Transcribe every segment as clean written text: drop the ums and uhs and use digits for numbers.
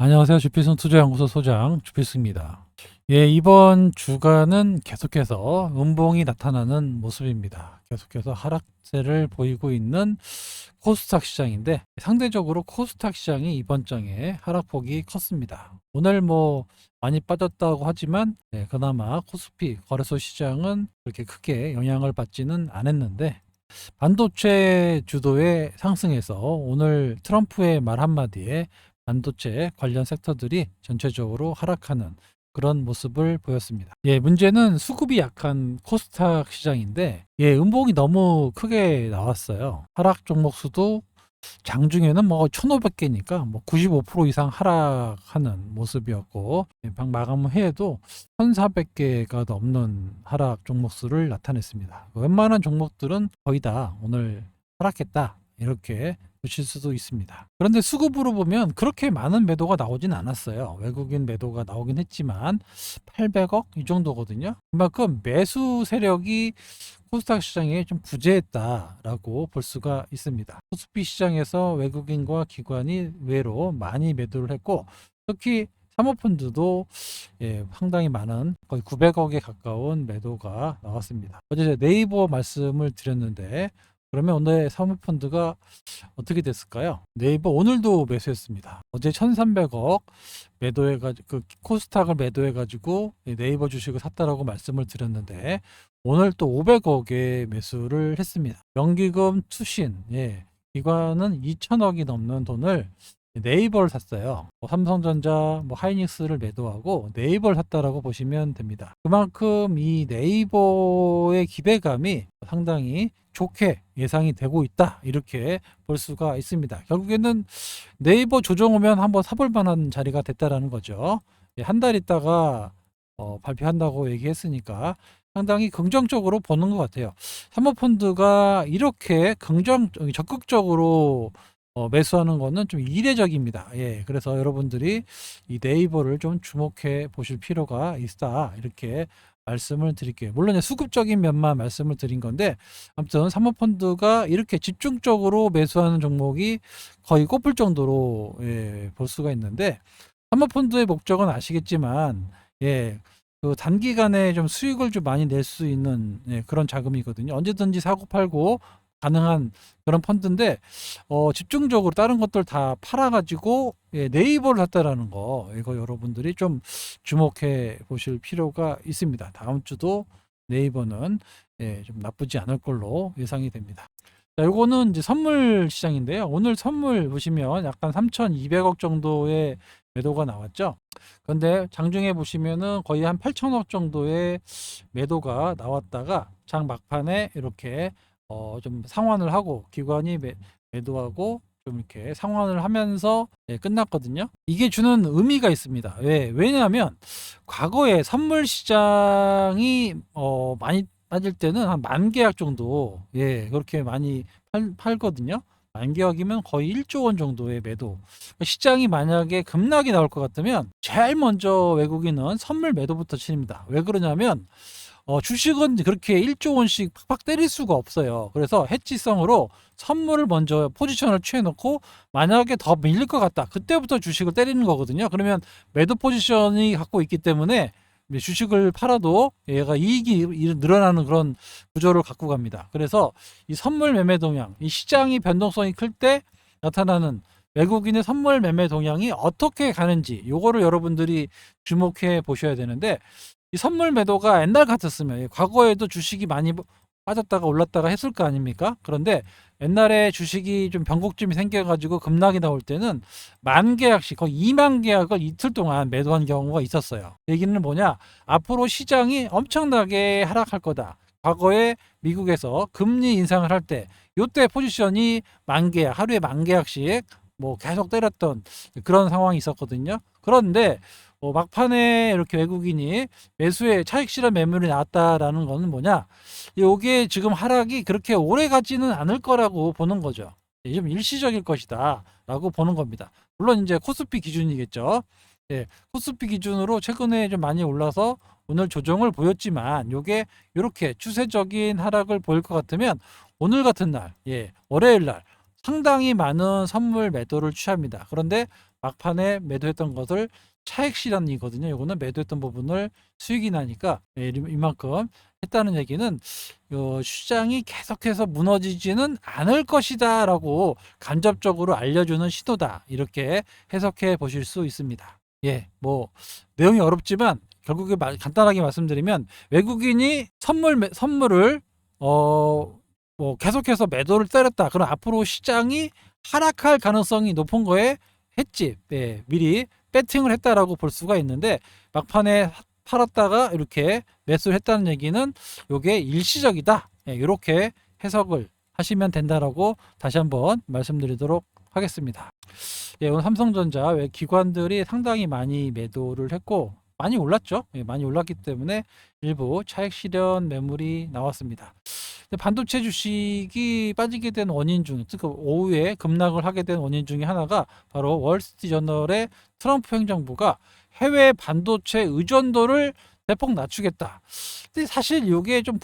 안녕하세요. 주필승 투자연구소 소장 주필승입니다. 예, 이번 주간은 계속해서 음봉이 나타나는 모습입니다. 계속해서 하락세를 보이고 있는 코스닥 시장인데 상대적으로 코스닥 시장이 이번 장에 하락폭이 컸습니다. 오늘 많이 빠졌다고 하지만 그나마 코스피 거래소 시장은 그렇게 크게 영향을 받지는 않았는데 반도체 주도의 상승에서 오늘 트럼프의 말 한마디에 반도체 관련 섹터들이 전체적으로 하락하는 그런 모습을 보였습니다. 예, 문제는 수급이 약한 코스닥 시장인데, 음봉이 너무 크게 나왔어요. 하락 종목 수도 장중에는 1,500개니까 95% 이상 하락하는 모습이었고, 방 마감 해에도 1,400개가 넘는 하락 종목 수를 나타냈습니다. 웬만한 종목들은 거의 다 오늘 하락했다, 이렇게 보실 수도 있습니다. 그런데 수급으로 보면 그렇게 많은 매도가 나오진 않았어요. 외국인 매도가 나오긴 했지만 800억 이 정도거든요. 그만큼 매수 세력이 코스닥 시장에 좀 부재했다라고 볼 수가 있습니다. 코스피 시장에서 외국인과 기관이 의외로 많이 매도를 했고, 특히 사모펀드도 상당히 많은 거의 900억에 가까운 매도가 나왔습니다. 어제 네이버 말씀을 드렸는데, 그러면 오늘 사모펀드가 어떻게 됐을까요? 네이버 오늘도 매수했습니다. 어제 1,300억 매도해가지고 코스닥을 매도해가지고 네이버 주식을 샀다라고 말씀을 드렸는데 오늘 또 500억에 매수를 했습니다. 연기금 투신, 기관은 2천억이 넘는 돈을 네이버를 샀어요. 삼성전자, 하이닉스를 매도하고 네이버를 샀다라고 보시면 됩니다. 그만큼 이 네이버의 기대감이 상당히 좋게 예상이 되고 있다, 이렇게 볼 수가 있습니다. 결국에는 네이버 조정 오면 한번 사볼 만한 자리가 됐다라는 거죠. 한 달 있다가 발표한다고 얘기했으니까 상당히 긍정적으로 보는 것 같아요. 사모펀드가 이렇게 적극적으로 매수하는 거는 좀 이례적입니다. 그래서 여러분들이 이 네이버를 좀 주목해 보실 필요가 있다, 이렇게 말씀을 드릴게요. 물론 수급적인 면만 말씀을 드린 건데, 아무튼 사모펀드가 이렇게 집중적으로 매수하는 종목이 거의 꼽을 정도로 볼 수가 있는데, 사모펀드의 목적은 아시겠지만 그 단기간에 좀 수익을 좀 많이 낼 수 있는 그런 자금이거든요. 언제든지 사고 팔고 가능한 그런 펀드인데 집중적으로 다른 것들 다 팔아가지고 네이버를 샀다라는 거, 이거 여러분들이 좀 주목해 보실 필요가 있습니다. 다음 주도 네이버는 좀 나쁘지 않을 걸로 예상이 됩니다. 자, 요거는 이제 선물 시장인데요. 오늘 선물 보시면 약간 3,200억 정도의 매도가 나왔죠. 그런데 장중에 보시면은 거의 한 8천억 정도의 매도가 나왔다가 장 막판에 이렇게 좀 상환을 하고 기관이 매도하고 좀 이렇게 상환을 하면서 끝났거든요. 이게 주는 의미가 있습니다. 왜냐하면 과거에 선물 시장이 많이 따질 때는 한 10,000계약 정도 그렇게 많이 팔거든요. 10,000계약이면 거의 1조 원 정도의 매도. 시장이 만약에 급락이 나올 것 같으면 제일 먼저 외국인은 선물 매도부터 칩니다. 왜 그러냐면 주식은 그렇게 1조 원씩 팍팍 때릴 수가 없어요. 그래서 해지성으로 선물을 먼저 포지션을 취해놓고 만약에 더 밀릴 것 같다, 그때부터 주식을 때리는 거거든요. 그러면 매도 포지션이 갖고 있기 때문에 주식을 팔아도 얘가 이익이 늘어나는 그런 구조를 갖고 갑니다. 그래서 이 선물 매매 동향, 이 시장이 변동성이 클 때 나타나는 외국인의 선물 매매 동향이 어떻게 가는지, 요거를 여러분들이 주목해 보셔야 되는데, 이 선물 매도가 옛날 같았으면 과거에도 주식이 많이 빠졌다가 올랐다가 했을 거 아닙니까? 그런데 옛날에 주식이 좀 변곡점이 생겨가지고 급락이 나올 때는 10,000계약씩 거의 20,000계약을 이틀 동안 매도한 경우가 있었어요. 얘기는 뭐냐? 앞으로 시장이 엄청나게 하락할 거다. 과거에 미국에서 금리 인상을 할 때 요때 포지션이 10,000계약, 하루에 10,000계약씩 계속 때렸던 그런 상황이 있었거든요. 그런데 막판에 이렇게 외국인이 매수에 차익 실현 매물이 나왔다라는 거는 뭐냐? 이게 지금 하락이 그렇게 오래 가지는 않을 거라고 보는 거죠. 좀 일시적일 것이다라고 보는 겁니다. 물론 이제 코스피 기준이겠죠. 코스피 기준으로 최근에 좀 많이 올라서 오늘 조정을 보였지만 요게 이렇게 추세적인 하락을 보일 것 같으면 오늘 같은 날, 월요일 날 상당히 많은 선물 매도를 취합니다. 그런데 막판에 매도했던 것을 차익 실현이거든요. 이거는 매도했던 부분을 수익이 나니까 이만큼 했다는 얘기는 시장이 계속해서 무너지지는 않을 것이다라고 간접적으로 알려주는 신호다. 이렇게 해석해 보실 수 있습니다. 예, 뭐 내용이 어렵지만 결국에 간단하게 말씀드리면 외국인이 선물을 뭐 계속해서 매도를 때렸다. 그럼 앞으로 시장이 하락할 가능성이 높은 거에 했지. 네, 미리 배팅을 했다라고 볼 수가 있는데 막판에 팔았다가 이렇게 매수를 했다는 얘기는 이게 일시적이다. 네, 이렇게 해석을 하시면 된다라고 다시 한번 말씀드리도록 하겠습니다. 예, 오늘 삼성전자 왜 기관들이 상당히 많이 매도를 했고 많이 올랐죠. 예, 많이 올랐기 때문에 일부 차익 실현 매물이 나왔습니다. 반도체 주식이 빠지게 된 원인 중, 즉 오후에 급락을 하게 된 원인 중에 하나가 바로 월스트리트저널의 트럼프 행정부가 해외 반도체 의존도를 대폭 낮추겠다. 근데 사실 이게 좀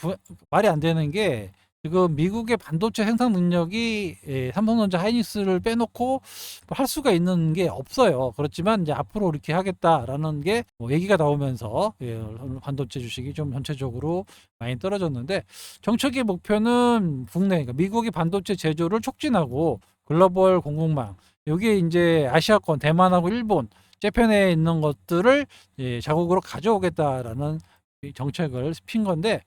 말이 안 되는 게 지금 미국의 반도체 생산 능력이 삼성전자 하이닉스를 빼놓고 할 수가 있는 게 없어요. 그렇지만 이제 앞으로 이렇게 하겠다라는 게뭐 얘기가 나오면서 반도체 주식이 좀 전체적으로 많이 떨어졌는데 정책의 목표는 국내, 그러니까 미국이 반도체 제조를 촉진하고 글로벌 공급망, 여기에 이제 아시아권, 대만하고 일본, 재팬에 있는 것들을 자국으로 가져오겠다라는 정책을 핀 건데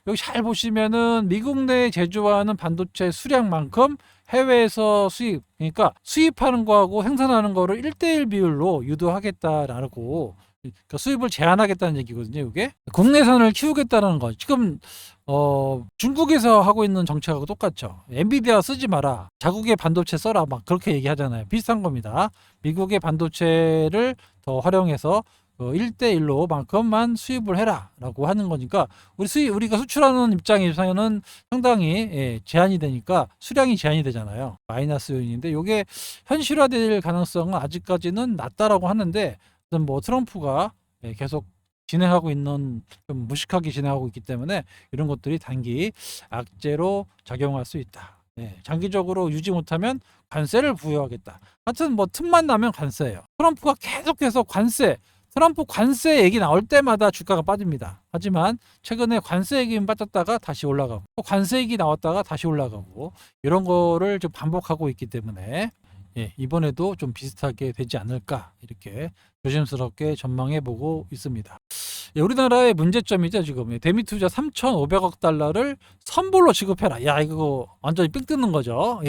여기 잘 보시면은 미국 내에 제조하는 반도체 수량만큼 해외에서 수입, 그러니까 수입하는 거하고 생산하는 거를 1대1 비율로 유도하겠다라고, 그러니까 수입을 제한하겠다는 얘기거든요. 이게 국내산을 키우겠다는 거. 지금 중국에서 하고 있는 정책하고 똑같죠. 엔비디아 쓰지 마라, 자국의 반도체 써라, 막 그렇게 얘기하잖아요. 비슷한 겁니다. 미국의 반도체를 더 활용해서 1대1로 만큼만 수입을 해라 라고 하는 거니까 우리가 수출하는 입장에서는 상당히 제한이 되니까 수량이 제한이 되잖아요. 마이너스 요인인데 이게 현실화될 가능성은 아직까지는 낮다라고 하는데 뭐 트럼프가 계속 진행하고 있는, 좀 무식하게 진행하고 있기 때문에 이런 것들이 단기 악재로 작용할 수 있다. 장기적으로 유지 못하면 관세를 부여하겠다. 하여튼 뭐 틈만 나면 관세예요. 트럼프가 계속해서 트럼프 관세 얘기 나올 때마다 주가가 빠집니다. 하지만 최근에 관세 얘기는 빠졌다가 다시 올라가고 또 관세 얘기 나왔다가 다시 올라가고 이런 거를 좀 반복하고 있기 때문에 이번에도 좀 비슷하게 되지 않을까 이렇게 조심스럽게 전망해 보고 있습니다. 우리나라의 문제점이죠. 지금 대미 투자 3,500억 달러를 선불로 지급해라. 야, 이거 완전히 삥 뜯는 거죠.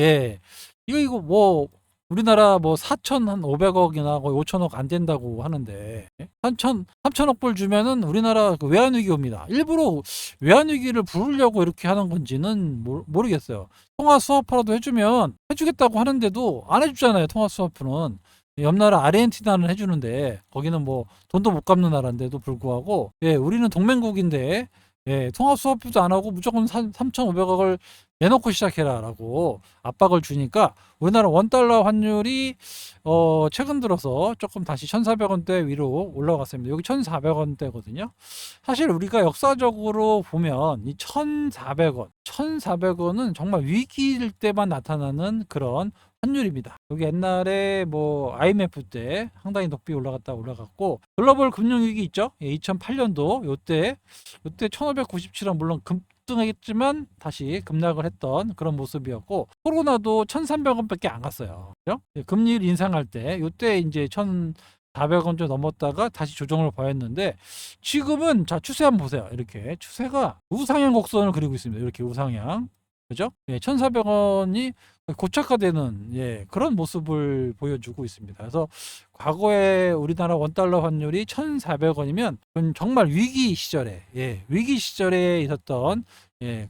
이거 뭐 우리나라 뭐 4,500억이나 거의 5천억 안 된다고 하는데 3천억 불 주면은 우리나라 그 외환위기 옵니다. 일부러 외환위기를 부르려고 이렇게 하는 건지는 모르겠어요. 통화 스와프라도 해주겠다고 하는데도 안 해주잖아요. 통화 스와프는. 옆나라 아르헨티나는 해주는데 거기는 뭐 돈도 못 갚는 나라인데도 불구하고 우리는 동맹국인데 통화 스와프도 안 하고 무조건 3,500억을 내놓고 시작해라 라고 압박을 주니까 우리나라 원달러 환율이 최근 들어서 조금 다시 1,400원대 위로 올라갔습니다. 여기 1,400원대거든요. 사실 우리가 역사적으로 보면 이 1,400원은 정말 위기일 때만 나타나는 그런 환율입니다. 여기 옛날에 뭐 IMF 때 상당히 높이 올라갔고 글로벌 금융위기 있죠. 2008년도 요때 1597원 물론 급등했지만 다시 급락을 했던 그런 모습이었고 코로나도 1,300원밖에 안 갔어요. 그죠? 금리를 인상할 때 요때 이제 1,400원 좀 넘었다가 다시 조정을 보였는데 지금은 자 추세 한번 보세요. 이렇게 추세가 우상향 곡선을 그리고 있습니다. 이렇게 우상향. 그죠? 1,400원이 고착화되는 그런 모습을 보여주고 있습니다. 그래서 과거에 우리나라 원달러 환율이 1,400원이면 정말 위기 시절에 있었던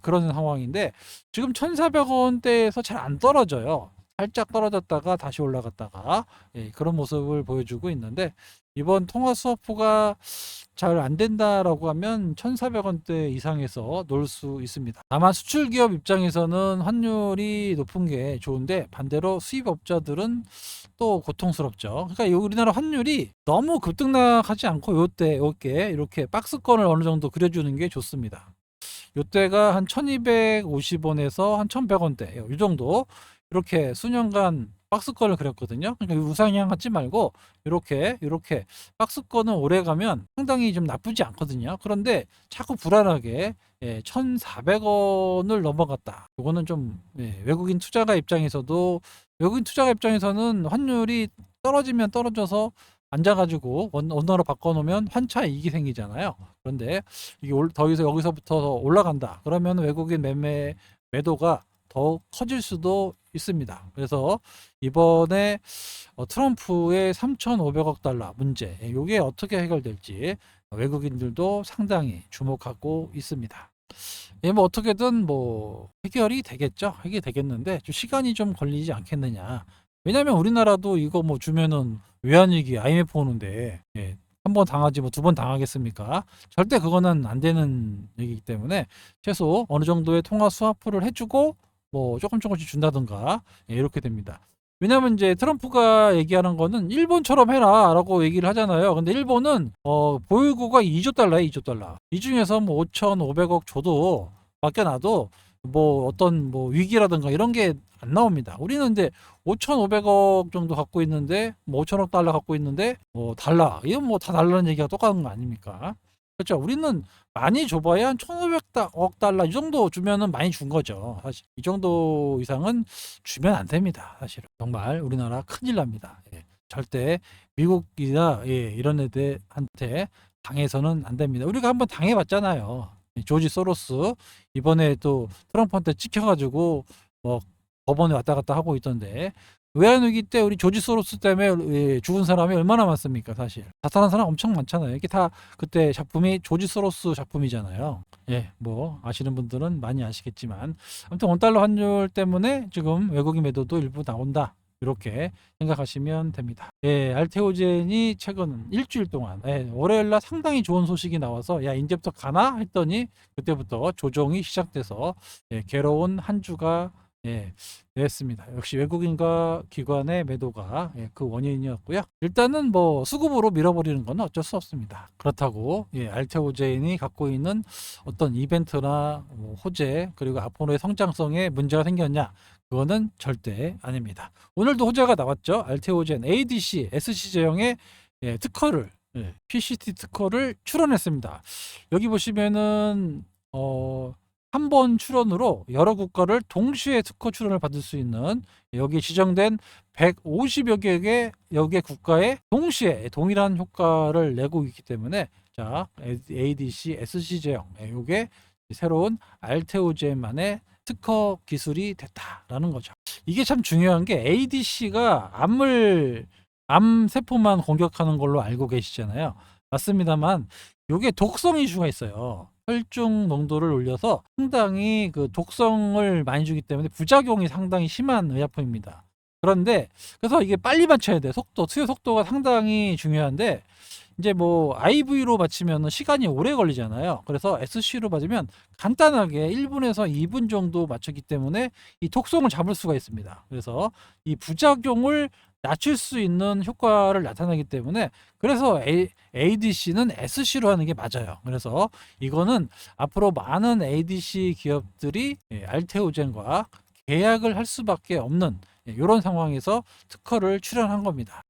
그런 상황인데 지금 1,400원대에서 잘 안 떨어져요. 살짝 떨어졌다가 다시 올라갔다가 그런 모습을 보여주고 있는데 이번 통화 스와프가 잘 안 된다라고 하면 1,400원대 이상에서 놀 수 있습니다. 다만 수출 기업 입장에서는 환율이 높은 게 좋은데 반대로 수입업자들은 또 고통스럽죠. 그러니까 우리나라 환율이 너무 급등락하지 않고 요때 이렇게 박스권을 어느 정도 그려주는 게 좋습니다. 요때가 한 1,250원에서 한 1,100원대 이 정도 이렇게 수년간 박스권을 그렸거든요. 그러니까 우상향 하지 말고 이렇게 박스권은 오래 가면 상당히 좀 나쁘지 않거든요. 그런데 자꾸 불안하게 1,400원을 넘어갔다. 이거는 좀 외국인 투자가 입장에서도 외국인 투자가 입장에서는 환율이 떨어지면 떨어져서 앉아가지고 원화로 바꿔놓으면 환차 이익이 생기잖아요. 그런데 이게 더 이상 여기서부터 올라간다. 그러면 외국인 매도가 더 커질 수도 있습니다. 그래서 이번에 트럼프의 3,500억 달러 문제, 이게 어떻게 해결될지 외국인들도 상당히 주목하고 있습니다. 뭐 어떻게든 뭐 해결이 되겠죠. 해결이 되겠는데 좀 시간이 좀 걸리지 않겠느냐. 왜냐면 우리나라도 이거 뭐 주면은 외환위기 IMF 오는데 한 번 당하지 뭐 두 번 당하겠습니까? 절대 그거는 안 되는 얘기이기 때문에 최소 어느 정도의 통화 스와프를 해주고 뭐 조금씩 준다든가 이렇게 됩니다. 왜냐면 이제 트럼프가 얘기하는 거는 일본처럼 해라라고 얘기를 하잖아요. 근데 일본은 보유고가 2조 달러에 2조 달러. 이 중에서 뭐 5,500억 줘도 맡겨놔도 뭐 어떤 뭐 위기라든가 이런 게 안 나옵니다. 우리는 이제 5,500억 정도 갖고 있는데 뭐 5천억 달러 갖고 있는데 뭐 달라. 이건 뭐 다 달라는 얘기가 똑같은 거 아닙니까? 그렇죠. 우리는 많이 줘봐야 한 1,500억 달러 이 정도 주면은 많이 준 거죠. 사실 이 정도 이상은 주면 안 됩니다. 사실은 정말 우리나라 큰일 납니다. 절대 미국이나 이런 애들한테 당해서는 안 됩니다. 우리가 한번 당해봤잖아요. 조지 소로스 이번에 또 트럼프한테 찍혀가지고 뭐 법원에 왔다 갔다 하고 있던데 외환위기 때 우리 조지 소로스 때문에 죽은 사람이 얼마나 많습니까? 사실 자살한 사람 엄청 많잖아요. 이게 다 그때 작품이 조지 소로스 작품이잖아요. 뭐 아시는 분들은 많이 아시겠지만 아무튼 원달러 환율 때문에 지금 외국인 매도도 일부 나온다. 이렇게 생각하시면 됩니다. 알테오젠이 최근 일주일 동안 월요일 날 상당히 좋은 소식이 나와서 야 이제부터 가나 했더니 그때부터 조정이 시작돼서 괴로운 한 주가 됐습니다. 역시 외국인과 기관의 매도가 그 원인이었고요. 일단은 뭐 수급으로 밀어버리는 건 어쩔 수 없습니다. 그렇다고 알테오젠이 갖고 있는 어떤 이벤트나 뭐 호재 그리고 앞으로의 성장성에 문제가 생겼냐? 그거는 절대 아닙니다. 오늘도 호재가 나왔죠. 알테오젠 ADC SC 제형의 특허를 PCT 특허를 출원했습니다. 여기 보시면은 한 번 출원으로 여러 국가를 동시에 특허 출원을 받을 수 있는 여기 지정된 150여 개의 여개 국가에 동시에 동일한 효과를 내고 있기 때문에 자 ADC SC 제형 이게 새로운 알테오젠만의 특허 기술이 됐다라는 거죠. 이게 참 중요한 게 ADC가 암 세포만 공격하는 걸로 알고 계시잖아요. 맞습니다만 이게 독성 이슈가 있어요. 혈중 농도를 올려서 상당히 그 독성을 많이 주기 때문에 부작용이 상당히 심한 의약품입니다. 그런데 그래서 이게 빨리 맞춰야 돼. 투여 속도가 상당히 중요한데 이제 뭐 IV로 맞추면 시간이 오래 걸리잖아요. 그래서 SC로 맞으면 간단하게 1분에서 2분 정도 맞추기 때문에 이 독성을 잡을 수가 있습니다. 그래서 이 부작용을 낮출 수 있는 효과를 나타내기 때문에 그래서 ADC는 SC로 하는 게 맞아요. 그래서 이거는 앞으로 많은 ADC 기업들이 알테오젠과 계약을 할 수밖에 없는 이런 상황에서 특허를 출원한 겁니다.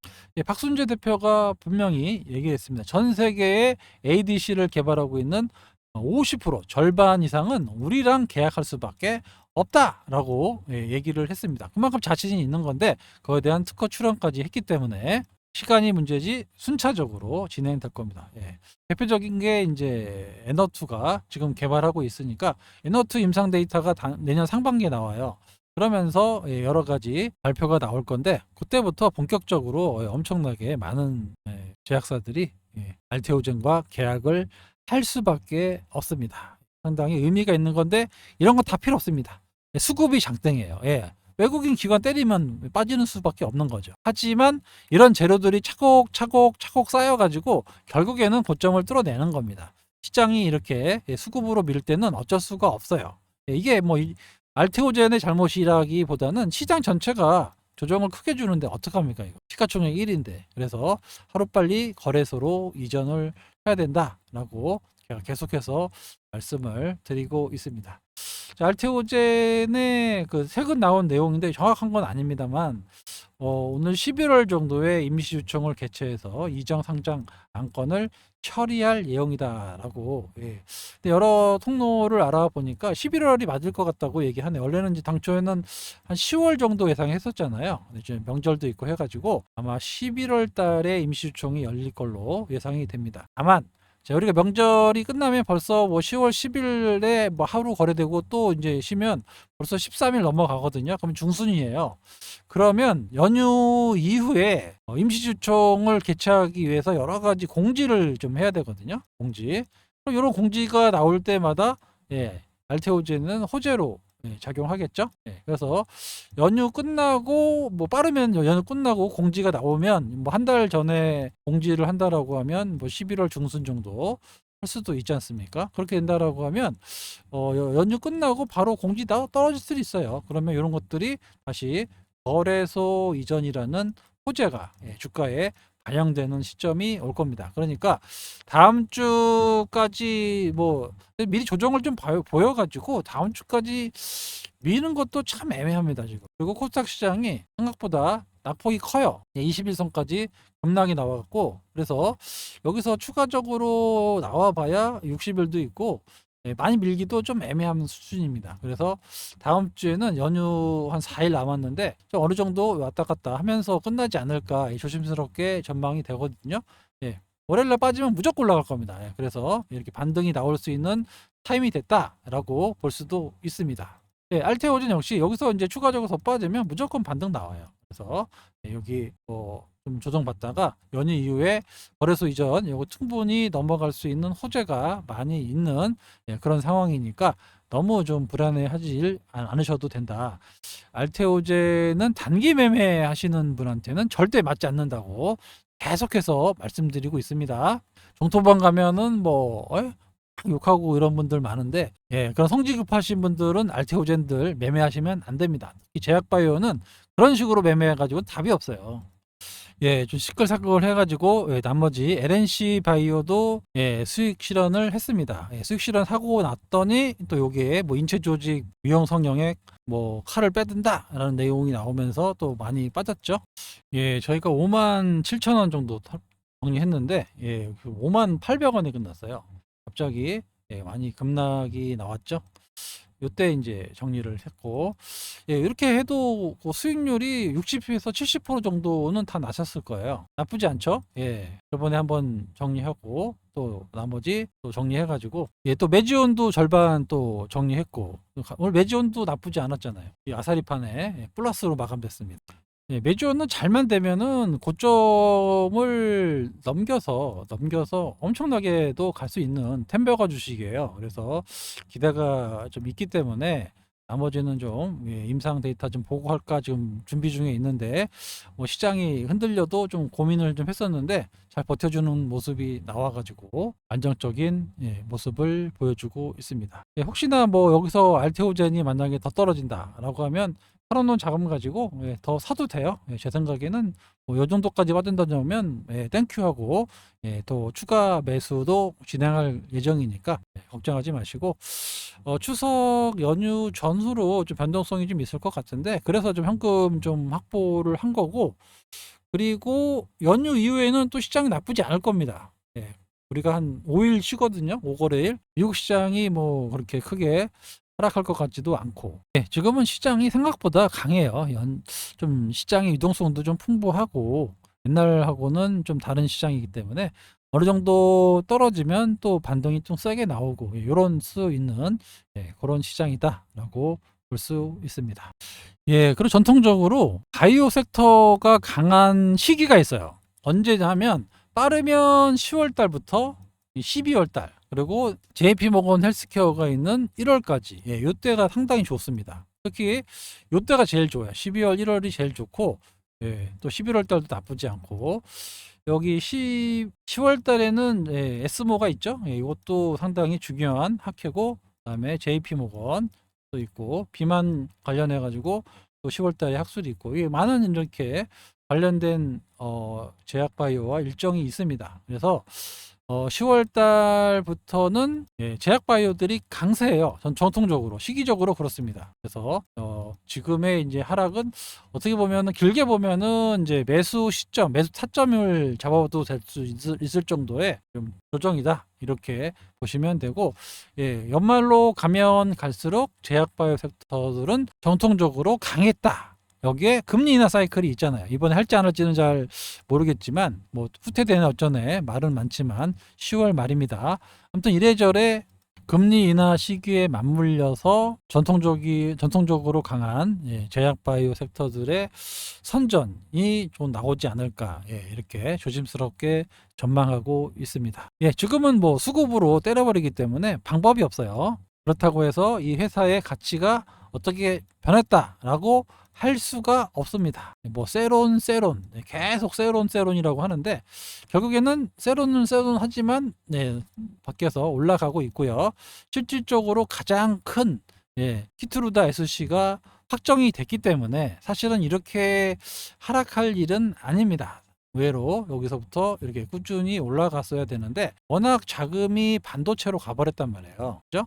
박순재 대표가 분명히 얘기했습니다. 전 세계에 ADC를 개발하고 있는 50% 절반 이상은 우리랑 계약할 수밖에 없다라고 얘기를 했습니다. 그만큼 자신이 있는 건데 그거에 대한 특허 출원까지 했기 때문에 시간이 문제지 순차적으로 진행될 겁니다. 대표적인 게 이제 에너투가 지금 개발하고 있으니까 에너투 임상 데이터가 내년 상반기에 나와요. 그러면서 여러 가지 발표가 나올 건데 그때부터 본격적으로 엄청나게 많은 제약사들이 알테오젠과 계약을 할 수밖에 없습니다. 상당히 의미가 있는 건데 이런 건 다 필요 없습니다. 수급이 장땡이에요. 외국인 기관 때리면 빠지는 수밖에 없는 거죠. 하지만 이런 재료들이 차곡차곡 쌓여가지고 결국에는 고점을 뚫어내는 겁니다. 시장이 이렇게 수급으로 밀 때는 어쩔 수가 없어요. 이게 뭐 알테오젠의 잘못이라기보다는 시장 전체가 조정을 크게 주는데 어떡합니까 이거 시가총액 1인데 그래서 하루빨리 거래소로 이전을 해야 된다라고 제가 계속해서 말씀을 드리고 있습니다. 알테오젠의 그 최근 나온 내용인데 정확한 건 아닙니다만 오늘 11월 정도에 임시 유청을 개최해서 이정 상장 안건을 처리할 예정이다라고. 예. 근데 여러 통로를 알아보니까 11월이 맞을 것 같다고 얘기하네. 원래는 이제 당초에는 한 10월 정도 예상했었잖아요. 이제 명절도 있고 해가지고 아마 11월 달에 임시 유청이 열릴 걸로 예상이 됩니다. 다만 자, 우리가 명절이 끝나면 벌써 뭐 10월 10일에 뭐 하루 거래되고 또 이제 쉬면 벌써 13일 넘어가거든요. 그럼 중순이에요. 그러면 연휴 이후에 임시주총을 개최하기 위해서 여러 가지 공지를 좀 해야 되거든요. 공지. 그럼 이런 공지가 나올 때마다 예, 알테오제는 호재로 작용하겠죠. 예, 그래서 연휴 끝나고 뭐 빠르면 연휴 끝나고 공지가 나오면 뭐 한 달 전에 공지를 한다라고 하면 뭐 11월 중순 정도 할 수도 있지 않습니까? 그렇게 된다라고 하면 연휴 끝나고 바로 공지 떨어질 수도 있어요. 그러면 이런 것들이 다시 거래소 이전이라는 호재가 주가에 반영되는 시점이 올 겁니다. 그러니까 다음 주까지 뭐 미리 조정을 좀 보여가지고 다음 주까지 미는 것도 참 애매합니다 지금. 그리고 코스닥 시장이 생각보다 낙폭이 커요. 21선까지 급락이 나와갖고 그래서 여기서 추가적으로 나와봐야 60일도 있고 많이 밀기도 좀 애매한 수준입니다. 그래서 다음 주에는 연휴 한 4일 남았는데 좀 어느 정도 왔다 갔다 하면서 끝나지 않을까 조심스럽게 전망이 되거든요. 예. 월요일날 빠지면 무조건 올라갈 겁니다. 예. 그래서 이렇게 반등이 나올 수 있는 타임이 됐다라고 볼 수도 있습니다. 예, 알테오젠 역시 여기서 이제 추가적으로 더 빠지면 무조건 반등 나와요. 그래서 여기 좀 조정받다가 연휴 이후에 거래소 이전 이거 충분히 넘어갈 수 있는 호재가 많이 있는 그런 상황이니까 너무 좀 불안해하지 않으셔도 된다. 알테오젠은 단기 매매 하시는 분한테는 절대 맞지 않는다고 계속해서 말씀드리고 있습니다. 종토방 가면은 뭐 욕하고 이런 분들 많은데 그런 성질 급하신 분들은 알테오젠들 매매하시면 안 됩니다. 이 제약바이오는 그런 식으로 매매해가지고 답이 없어요. 좀 시끌시끌 해가지고 나머지 LNC 바이오도 수익 실현을 했습니다. 수익 실현 하고 났더니 또 여기에 뭐 인체 조직 위험 성형액 뭐 칼을 빼든다라는 내용이 나오면서 또 많이 빠졌죠. 저희가 5만 7천 원 정도 정리했는데 5만 800원에 끝났어요. 갑자기 많이 급락이 나왔죠. 요때 이제 정리를 했고 이렇게 해도 그 수익률이 60에서 70% 정도는 다 나셨을 거예요. 나쁘지 않죠? 저번에 한번 정리하고 또 나머지 또 정리해가지고 또 매지온도 절반 또 정리했고 오늘 매지온도 나쁘지 않았잖아요. 이 아사리판에 플러스로 마감됐습니다. 매주는 잘만 되면은 고점을 넘겨서 엄청나게도 갈 수 있는 템버거 주식이에요. 그래서 기대가 좀 있기 때문에 나머지는 좀 임상 데이터 좀 보고 할까 지금 준비 중에 있는데 뭐 시장이 흔들려도 좀 고민을 좀 했었는데 잘 버텨주는 모습이 나와가지고 안정적인 모습을 보여주고 있습니다. 혹시나 뭐 여기서 알테오젠이 만약에 더 떨어진다라고 하면 팔아놓은 자금 가지고 더 사도 돼요. 제 생각에는 뭐요 정도까지 빠진다면 땡큐 하고 또 추가 매수도 진행할 예정이니까 걱정하지 마시고 추석 연휴 전후로 좀 변동성이 좀 있을 것 같은데 그래서 좀 현금 좀 확보를 한 거고 그리고 연휴 이후에는 또 시장이 나쁘지 않을 겁니다. 우리가 한 5일 쉬거든요. 5거래일. 미국 시장이 뭐 그렇게 크게 하락할 것 같지도 않고 지금은 시장이 생각보다 강해요. 좀 시장의 유동성도 좀 풍부하고 옛날하고는 좀 다른 시장이기 때문에 어느 정도 떨어지면 또 반등이 좀 세게 나오고 이런 수 있는 그런 시장이다라고 볼 수 있습니다. 그리고 전통적으로 바이오 섹터가 강한 시기가 있어요. 언제냐 하면 빠르면 10월 달부터 12월 달 그리고 JP모건 헬스케어가 있는 1월까지 이때가 상당히 좋습니다. 특히 이때가 제일 좋아요. 12월 1월이 제일 좋고 또 11월 달도 나쁘지 않고 여기 10월 달에는 에스모가 있죠. 이것도 상당히 중요한 학회고 그다음에 JP모건 또 있고 비만 관련해 가지고 또 10월 달에 학술이 있고 많은 이렇게 관련된 제약바이오와 일정이 있습니다. 그래서 10월 달부터는 제약 바이오들이 강세예요. 전 전통적으로 시기적으로 그렇습니다. 그래서 지금의 이제 하락은 어떻게 보면은 길게 보면은 이제 매수 시점, 매수 타점을 잡아도 될 수 있을 정도의 좀 조정이다. 이렇게 보시면 되고, 연말로 가면 갈수록 제약 바이오 섹터들은 전통적으로 강했다. 여기에 금리 인하 사이클이 있잖아요. 이번에 할지 안 할지는 잘 모르겠지만 뭐 후퇴되는 어쩌네 말은 많지만 10월 말입니다. 아무튼 이래저래 금리 인하 시기에 맞물려서 전통적으로 강한 제약 바이오 섹터들의 선전이 좀 나오지 않을까 이렇게 조심스럽게 전망하고 있습니다. 지금은 뭐 수급으로 때려버리기 때문에 방법이 없어요. 그렇다고 해서 이 회사의 가치가 어떻게 변했다라고 할 수가 없습니다. 뭐 세론 계속 세론이라고 하는데 결국에는 세론은 하지만 밖에서 올라가고 있고요. 실질적으로 가장 큰 키트루다 SC가 확정이 됐기 때문에 사실은 이렇게 하락할 일은 아닙니다. 의외로 여기서부터 이렇게 꾸준히 올라갔어야 되는데 워낙 자금이 반도체로 가버렸단 말이에요. 그죠?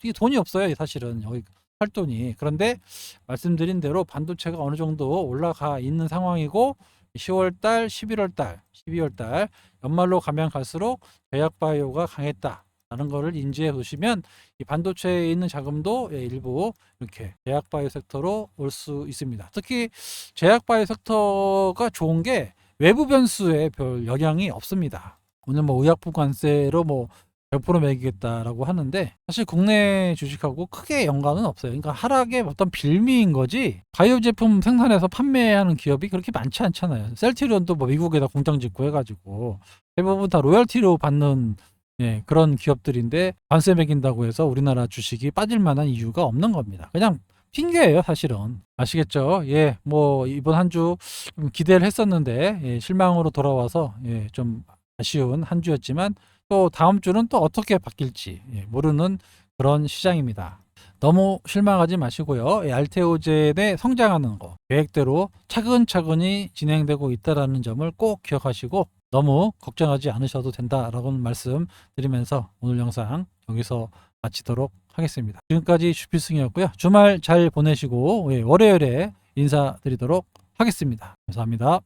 이 돈이 없어요. 사실은 여기 할 돈이. 그런데 말씀드린 대로 반도체가 어느 정도 올라가 있는 상황이고 10월 달, 11월 달, 12월 달 연말로 가면 갈수록 제약 바이오가 강했다라는 거를 인지해 두시면 이 반도체에 있는 자금도 일부 이렇게 제약 바이오 섹터로 올 수 있습니다. 특히 제약 바이오 섹터가 좋은 게 외부 변수에 별 영향이 없습니다. 오늘 뭐 의약부 관세로 뭐 100% 매기겠다라고 하는데 사실 국내 주식하고 크게 연관은 없어요. 그러니까 하락의 어떤 빌미인 거지 바이오 제품 생산해서 판매하는 기업이 그렇게 많지 않잖아요. 셀트리온도 뭐 미국에다 공장 짓고 해가지고 대부분 다 로열티로 받는 그런 기업들인데 관세 매긴다고 해서 우리나라 주식이 빠질 만한 이유가 없는 겁니다. 그냥 핑계예요, 사실은. 아시겠죠? 뭐 이번 한 주 기대를 했었는데 실망으로 돌아와서 좀 아쉬운 한 주였지만 또 다음 주는 또 어떻게 바뀔지 모르는 그런 시장입니다. 너무 실망하지 마시고요. 알테오젠의 성장하는 거 계획대로 차근차근히 진행되고 있다는 점을 꼭 기억하시고 너무 걱정하지 않으셔도 된다라고 말씀 드리면서 오늘 영상 여기서 마치도록 하겠습니다. 지금까지 주필승이었고요. 주말 잘 보내시고 월요일에 인사드리도록 하겠습니다. 감사합니다.